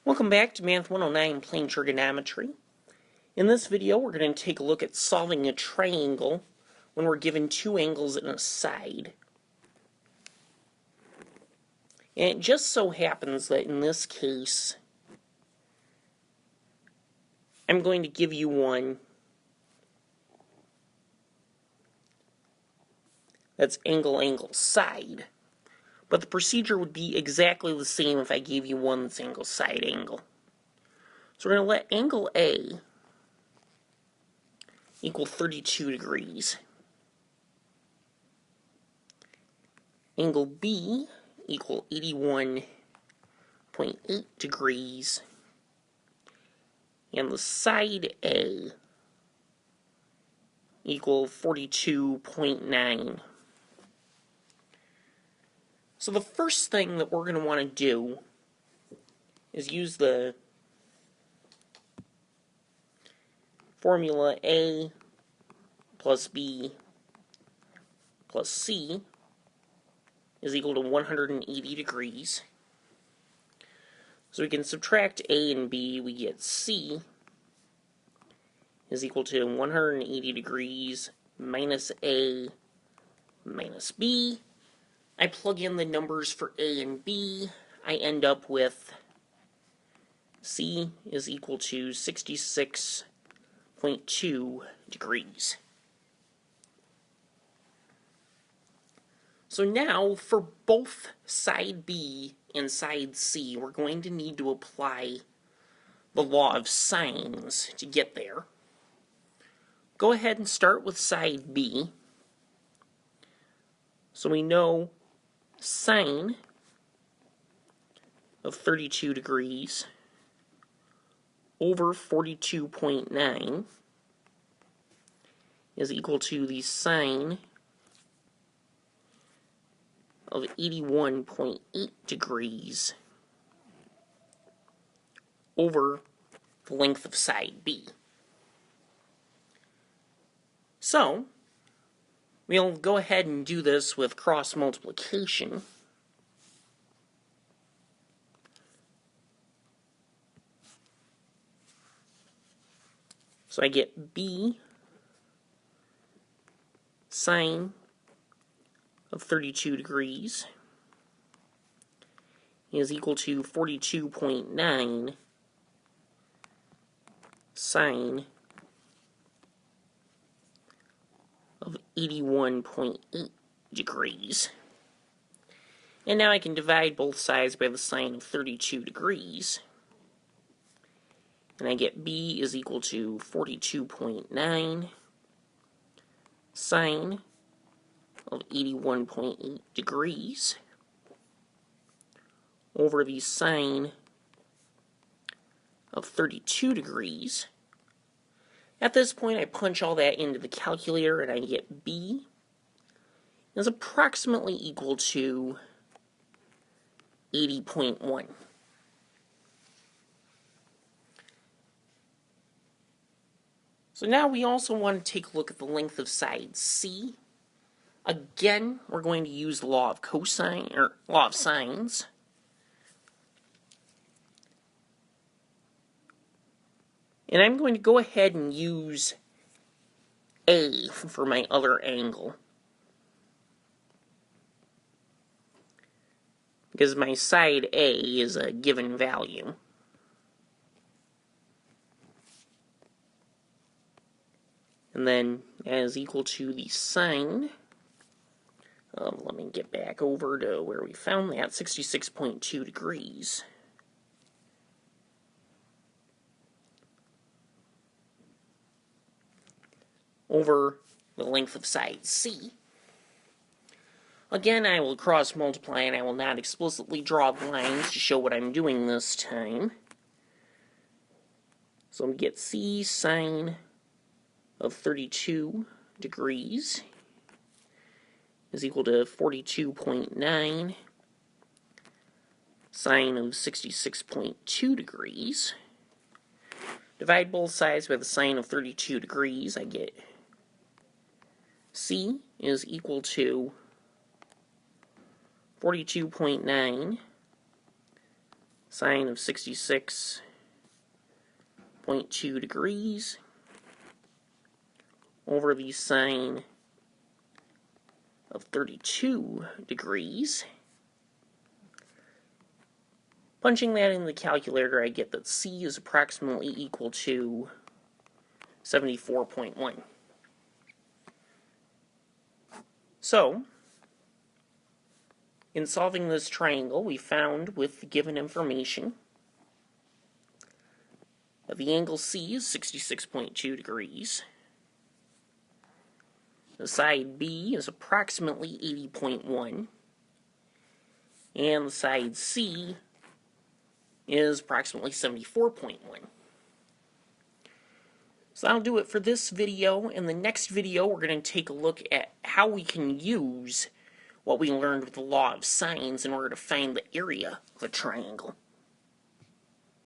Welcome back to Math 109 Plane Trigonometry. In this video, we're going to take a look at solving a triangle when we're given two angles and a side. And it just so happens that in this case, I'm going to give you one that's angle, side. But the procedure would be exactly the same if I gave you one that's angle, side, angle. So we're going to let angle A equal 32 degrees. Angle B equal 81.8 degrees. And the side A equal 42.9. So the first thing that we're going to want to do is use the formula A plus B plus C is equal to 180 degrees. So we can subtract A and B, we get C is equal to 180 degrees minus A minus B. I plug in the numbers for A and B. I end up with C is equal to 66.2 degrees. So now, for both side B and side C, we're going to need to apply the law of sines to get there. Go ahead and start with side B. So we know sine of 32 degrees over 42.9 is equal to the sine of 81.8 degrees over the length of side B. So, we'll go ahead and do this with cross multiplication. So I get B sine of 32 degrees is equal to 42.9 sine of 81.8 degrees. And now I can divide both sides by the sine of 32 degrees. And I get B is equal to 42.9 sine of 81.8 degrees over the sine of 32 degrees. At this point, I punch all that into the calculator and I get B is approximately equal to 80.1. So now we also want to take a look at the length of side C. Again, we're going to use the law of cosine, or law of sines. And I'm going to go ahead and use A for my other angle, because my side A is a given value. And then that is equal to the sine, let me get back over to where we found that, 66.2 degrees. Over the length of side C. Again, I will cross multiply and I will not explicitly draw lines to show what I'm doing this time. So I'm going to get C sine of 32 degrees is equal to 42.9 sine of 66.2 degrees. Divide both sides by the sine of 32 degrees. I get C is equal to 42.9 sine of 66.2 degrees over the sine of 32 degrees. Punching that in the calculator, I get that C is approximately equal to 74.1. So, in solving this triangle, we found, with the given information, that the angle C is 66.2 degrees. The side B is approximately 80.1. And the side C is approximately 74.1. So that'll do it for this video. In the next video, we're going to take a look at how we can use what we learned with the law of sines in order to find the area of a triangle.